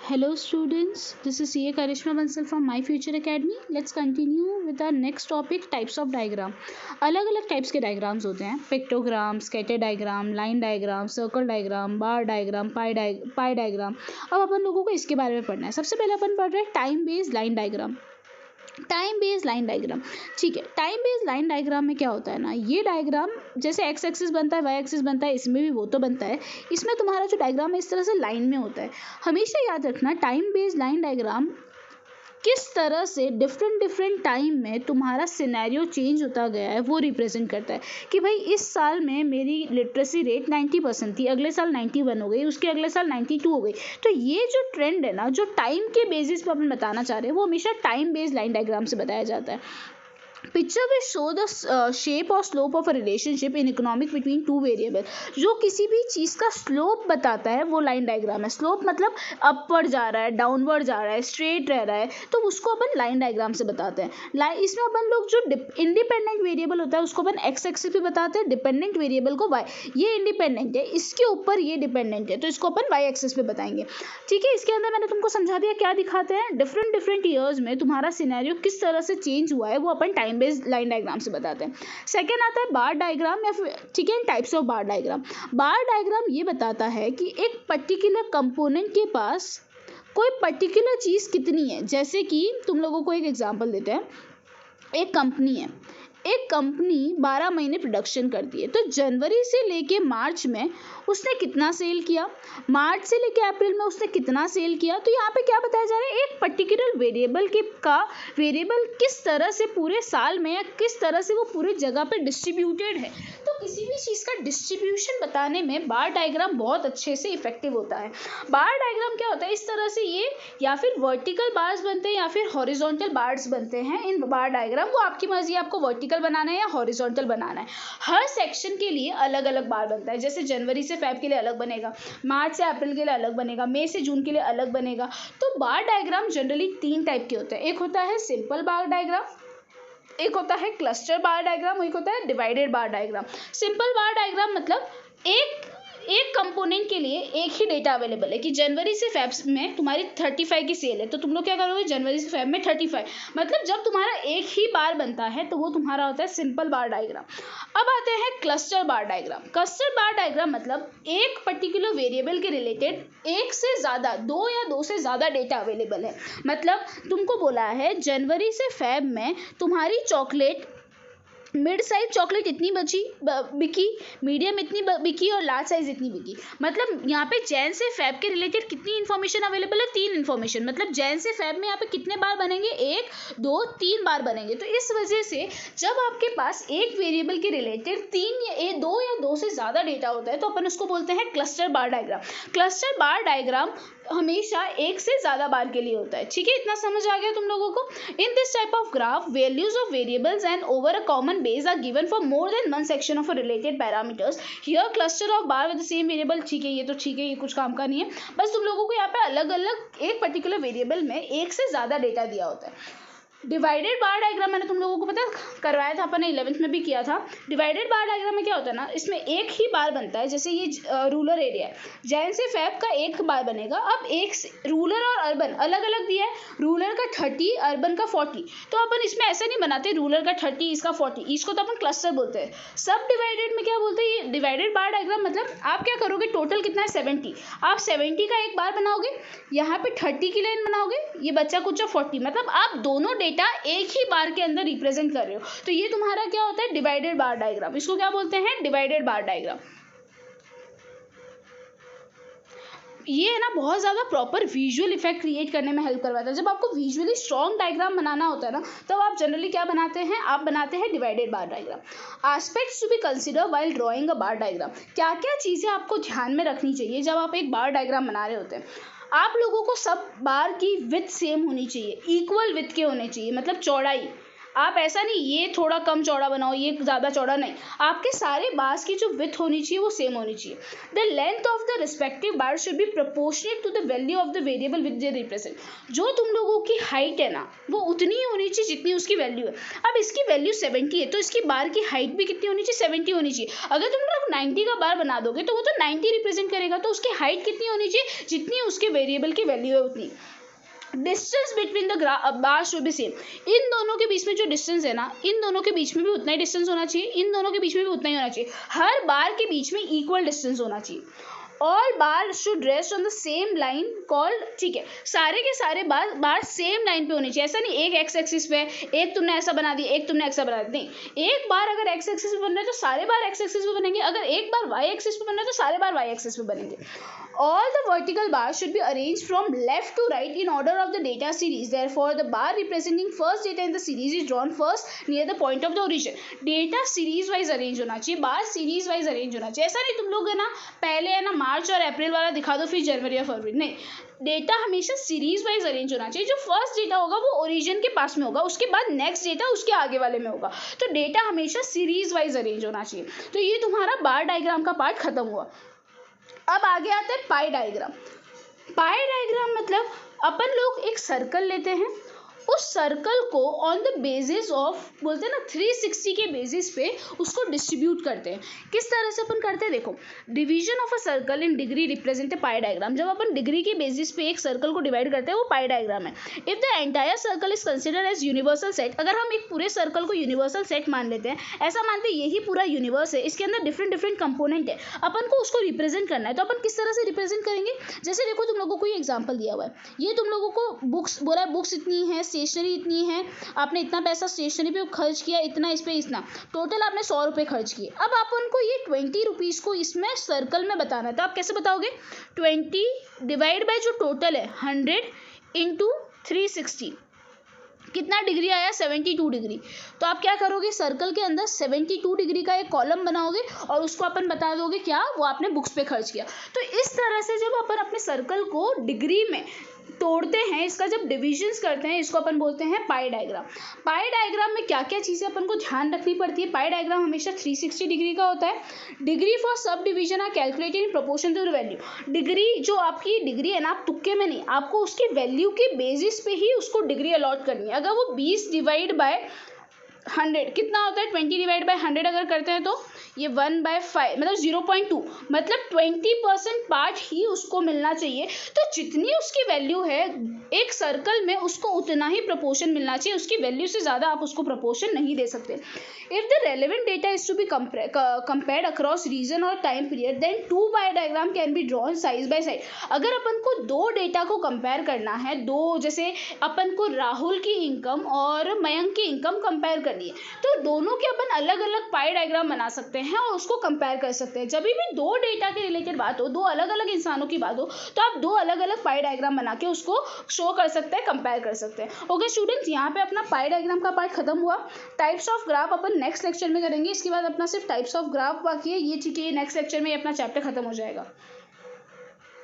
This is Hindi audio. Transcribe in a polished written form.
Hello students, this is CA Karishma Bansal from My Future Academy. Let's continue with our next topic, types of diagram. अलग अलग टाइप्स के डायग्राम्स होते हैं, pictogram, scatter diagram, line diagram, circle diagram, bar diagram, pie diagram. अब अपन लोगों को इसके बारे में पढ़ना है. सबसे पहले अपन पढ़ रहे हैं time based line diagram. Time based line diagram, ठीक है. टाइम बेस्ड लाइन डायग्राम में क्या होता है ना, ये डायग्राम जैसे एक्स एक्सिस बनता है, वाई एक्सिस बनता है, इसमें भी वो तो बनता है. इसमें तुम्हारा जो डायग्राम है इस तरह से लाइन में होता है. हमेशा याद रखना, टाइम बेस्ड लाइन डायग्राम किस तरह से डिफरेंट डिफरेंट टाइम में तुम्हारा सिनेरियो चेंज होता गया है वो रिप्रेजेंट करता है. कि भाई इस साल में मेरी लिटरेसी रेट 90% थी, अगले साल 91 हो गई, उसके अगले साल 92 हो गई. तो ये जो ट्रेंड है ना, जो टाइम के बेसिस पर अपन बताना चाह रहे हैं, वो हमेशा टाइम बेस्ड लाइन डायग्राम से बताया जाता है. Picture will show the shape और slope of a relationship in economic between two variable. जो किसी भी चीज़ का स्लोप बताता है वो लाइन डायग्राम है. स्लोप मतलब अपवर्ड जा रहा है, डाउनवर्ड जा रहा है, स्ट्रेट रह रहा है, तो उसको अपन लाइन डायग्राम से बताते हैं. इसमें अपन लोग जो इंडिपेंडेंट वेरिएबल होता है उसको अपन एक्स एक्सिस पे बताते हैं, डिपेंडेंट वेरिएबल को वाई. ये इंडिपेंडेंट है, इसके ऊपर ये डिपेंडेंट है, तो इसको अपन वाई एक्सिस पे बताएंगे. ठीक है. इसके अंदर मैंने तुमको समझा दिया क्या दिखाते हैं. डिफरेंट डिफरेंट ईयर्स में तुम्हारा सिनेरियो किस तरह से चेंज हुआ है वो अपन टाइम बेस्ड लाइन डायग्राम से बताते हैं. सेकेंड आता है बार डायग्राम, या फिर ठीक है, types of bar diagram. Bar diagram ये बताता है कि एक पर्टिकुलर कंपोनेंट के पास कोई पर्टिकुलर चीज़ कितनी है. जैसे कि तुम लोगों को एक एग्जांपल देते हैं. एक कंपनी है, एक कंपनी 12 महीने प्रोडक्शन करती है, तो जनवरी से लेके मार्च में उसने कितना सेल किया, मार्च से लेके अप्रैल में उसने कितना सेल किया. तो यहाँ पे क्या बताया जा रहा है, एक पर्टिकुलर वेरिएबल किस तरह से पूरे साल में या किस तरह से वो पूरे जगह पे डिस्ट्रीब्यूटेड है. तो किसी भी चीज़ का डिस्ट्रीब्यूशन बताने में बार डायग्राम बहुत अच्छे से इफेक्टिव होता है. बार डायग्राम क्या होता है, इस तरह से ये या फिर वर्टिकल बार्स बनते हैं या फिर हॉरिजॉन्टल बार्स बनते हैं इन बार डायग्राम. वो आपकी मर्जी है, आपको वर्टिकल बनाना है या हॉरिजॉन्टल बनाना है. हर सेक्शन के लिए अलग अलग बार बनता है. जैसे जनवरी से फेब के लिए अलग बनेगा, मार्च से अप्रैल के लिए अलग बनेगा, मई से जून के लिए अलग बनेगा. तो बार डायग्राम जनरली 3 टाइप के होते हैं. एक होता है सिंपल बार डायग्राम, एक होता है क्लस्टर बार डायग्राम, एक होता है डिवाइडेड बार डायग्राम. सिंपल बार डायग्राम मतलब एक कंपोनेंट के लिए एक ही डेटा अवेलेबल है कि जनवरी से फेब में तुम्हारी 35 की सेल है, तो तुम लोग क्या करोगे, जनवरी से फेब में 35. मतलब जब तुम्हारा एक ही बार बनता है तो वो तुम्हारा होता है सिंपल बार डायग्राम. अब आते हैं क्लस्टर बार डायग्राम. क्लस्टर बार डायग्राम मतलब एक पर्टिकुलर वेरिएबल के रिलेटेड एक से ज़्यादा, 2 या 2 से ज़्यादा डेटा अवेलेबल है. मतलब तुमको बोला है जनवरी से फेब में तुम्हारी चॉकलेट, मिड साइज चॉकलेट इतनी बिकी, मीडियम इतनी बिकी और लार्ज साइज इतनी बिकी. मतलब यहाँ पे जैन से फेब के रिलेटेड कितनी इन्फॉर्मेशन अवेलेबल है, 3 इन्फॉर्मेशन. मतलब जैन से फेब में यहाँ पे कितने बार बनेंगे, 1 2 3 बार बनेंगे. तो इस वजह से जब आपके पास एक वेरिएबल के रिलेटेड 2 या 2 से ज़्यादा डेटा होता है तो अपन उसको बोलते हैं क्लस्टर बार डायग्राम. क्लस्टर बार डायग्राम हमेशा एक से ज़्यादा बार के लिए होता है. ठीक है, इतना समझ आ गया तुम लोगों को. In this type of graph values of variables and over a common base are given for more than one section of a related parameters. Here cluster of bar with the same variable. ठीक है, ये तो ठीक है, ये कुछ काम का नहीं है. बस तुम लोगों को यहाँ पे अलग अलग एक पर्टिकुलर वेरिएबल में एक से ज़्यादा डेटा दिया होता है. डिवाइडेड बार डायग्राम मैंने तुम लोगों को पता करवाया था, अपन ने 11th में भी किया था. डिवाइडेड बार डायग्राम में क्या होता है ना, इसमें एक ही बार बनता है. जैसे ये रूरल एरिया है, जैन से फेब का एक बार बनेगा. अब एक रूरल और अर्बन अलग अलग दिया है, रूरल का 30, अर्बन का 40. तो अपन इसमें ऐसा नहीं बनाते रूरल का 30 इसका 40, इसको तो अपन क्लस्टर बोलते हैं. सब डिवाइडेड में क्या बोलते हैं, ये डिवाइडेड बार डायग्राम मतलब आप क्या करोगे, टोटल कितना है 70, आप 70 का एक बार बनाओगे, यहाँ पे 30 की लाइन बनाओगे, ये बच्चा कुछ 40. मतलब आप दोनों डेटा एक ही बार के अंदर रिप्रेजेंट कर रहे हो. तो ये तुम्हारा क्या होता है, डिवाइडेड बार डायग्राम. इसको क्या बोलते हैं, डिवाइडेड बार डायग्राम. ये है ना बहुत ज़्यादा प्रॉपर विजुअल इफेक्ट क्रिएट करने में हेल्प करवाता है. जब आपको विजुअली स्ट्रॉन्ग डायग्राम बनाना होता है ना, तब आप जनरली क्या बनाते हैं, आप बनाते हैं divided bar diagram. Aspects to be consider while drawing a bar diagram. क्या क्या चीज़ें आपको ध्यान में रखनी चाहिए जब आप एक बार डायग्राम बना रहे होते हैं. आप लोगों को सब बार की विड्थ सेम होनी चाहिए, इक्वल विड्थ के होने चाहिए. मतलब चौड़ाई आप ऐसा नहीं ये थोड़ा कम चौड़ा बनाओ ये ज़्यादा चौड़ा, नहीं, आपके सारे बार्स की जो विड्थ होनी चाहिए वो सेम होनी चाहिए। The length of the respective bar should be proportionate to the value of the variable which they represent. जो तुम लोगों की हाइट है ना वो उतनी ही होनी चाहिए जितनी उसकी वैल्यू है। अब इसकी वैल्यू 70 है तो इसकी बार की हाइट भी कितनी होनी चाहिए, 70 होनी चाहिए। अगर तुम लोग 90 का बार बना दोगे तो वो तो 90 रिप्रेजेंट करेगा, तो उसकी हाइट कितनी होनी चाहिए, जितनी उसके वेरिएबल की वैल्यू है उतनी। Distance between the bar should be same. इन दोनों के बीच में जो डिस्टेंस है ना, इन दोनों के बीच में भी उतना ही डिस्टेंस होना चाहिए, इन दोनों के बीच में भी उतना ही होना चाहिए। हर बार के बीच में इक्वल डिस्टेंस होना चाहिए। All bar should rest on the same line called, ठीक है, सारे के सारे बार सेम लाइन पे होने चाहिए। ऐसा नहीं एक एक्स एक्सिस पे एक तुमने ऐसा बना दिया एक तुमने ऐसा बना दिया, नहीं, एक बार अगर एक्स एक्सिस पे बन रहा है तो सारे बार एक्स एक्सिस पे बनेंगे, अगर एक बार वाई एक्सिस पे बन रहा है तो सारे बार वाई एक्सिस पे बनेंगे। All the vertical bars should be arranged from left to right in order of the data series. Therefore, the bar representing first data in the series is drawn first near the point of the origin. Data series wise arrange होना चाहिए, बार सीरीज वाइज अरेंज होना चाहिए। ऐसा नहीं तुम लोग है ना पहले है ना मार्च और अप्रैल वाला दिखा दो फिर जनवरी या फरवरी, नहीं, डेटा हमेशा सीरीज वाइज अरेंज होना चाहिए। जो फर्स्ट डेटा होगा वो ओरिजिन के पास में होगा, उसके बाद नेक्स्ट डेटा उसके आगे वाले में होगा, तो डेटा हमेशा सीरीज वाइज अरेंज होना चाहिए। तो ये तुम्हारा बार डायग्राम का पार्ट खत्म हुआ। अब आगे आता है पाई डायग्राम। पाई डायग्राम मतलब अपन लोग एक सर्कल लेते हैं, उस सर्कल को ऑन द बेसिस ऑफ बोलते हैं ना 360 के बेसिस पे उसको डिस्ट्रीब्यूट करते हैं। किस तरह से अपन करते हैं, देखो, division of a circle in degree represent pi diagram. जब अपन डिग्री के बेसिस पे एक सर्कल को डिवाइड करते हैं वो पाई डायग्राम है। If the entire circle is considered as universal set, अगर हम एक पूरे सर्कल को यूनिवर्सल सेट मान लेते हैं, ऐसा मानते हैं यही पूरा यूनिवर्स है, इसके अंदर डिफरेंट डिफरेंट कंपोनेंट है, अपन को उसको रिप्रेजेंट करना है, तो अपन किस तरह से रिप्रेजेंट करेंगे। जैसे देखो तुम लोगों को ये एग्जाम्पल दिया हुआ है, ये तुम लोगों को बुक्स बोला है, बुक्स इतनी है, स्टेशनरी इतनी है, आपने इतना पैसा स्टेशनरी पे खर्च किया, इतना इस पे इतना, टोटल आपने 100 रुपये खर्च किए। अब आप उनको ये 20 रुपीज़ को इसमें सर्कल में बताना है, तो आप कैसे बताओगे, 20 डिवाइड बाय जो टोटल है 100 इंटू 360, कितना डिग्री आया, 72 डिग्री। तो आप क्या करोगे, सर्कल के अंदर 72 डिग्री का एक कॉलम बनाओगे और उसको अपन बता दोगे क्या, वो आपने बुक्स पे खर्च किया। तो इस तरह से जब अपन अपने सर्कल को डिग्री में तोड़ते हैं, इसका जब डिविजन्स करते हैं, इसको अपन बोलते हैं पाई डायग्राम। पाई डायग्राम में क्या क्या चीज़ें अपन को ध्यान रखनी पड़ती है। पाई डायग्राम हमेशा 360 डिग्री का होता है। Degree for subdivision are calculated in proportion to the value. Degree जो आपकी डिग्री है ना, आप तुक्के में नहीं, आपको उसकी वैल्यू के बेसिस पे ही उसको डिग्री अलॉट करनी है। अगर वो 20 डिवाइड बाय 100 कितना होता है, 20 डिवाइड बाय 100 अगर करते हैं तो ये 1/5 मतलब 0.2, मतलब 20% पार्ट ही उसको मिलना चाहिए। तो जितनी उसकी वैल्यू है एक सर्कल में उसको उतना ही प्रपोर्शन मिलना चाहिए, उसकी वैल्यू से ज़्यादा आप उसको प्रपोर्शन नहीं दे सकते। If the relevant data is to be compared across region और time period then 2 pie diagram can be drawn side by side. अगर अपन को दो डेटा को कंपेयर करना है, दो जैसे अपन को राहुल की इनकम और मयंक की इनकम कंपेयर करनी है, तो दोनों के अपन अलग अलग पाई डायग्राम बना सकते हैं और उसको कंपेयर कर सकते हैं। जब भी दो डेटा के रिलेटेड बात हो, दो अलग अलग इंसानों की बात हो, तो आप दो अलग अलग पाई डायग्राम बना के उसको शो कर सकते हैं, कंपेयर कर सकते हैं। ओके स्टूडेंट्स, यहाँ पे अपना पाई डायग्राम का पार्ट खत्म हुआ। Types of graph upon next lecture में करेंगे, इसके बाद अपना सिर्फ टाइप्स ऑफ ग्राफ बाकी है, ये ठीक है, नेक्स्ट लेक्चर में अपना चैप्टर खत्म हो जाएगा।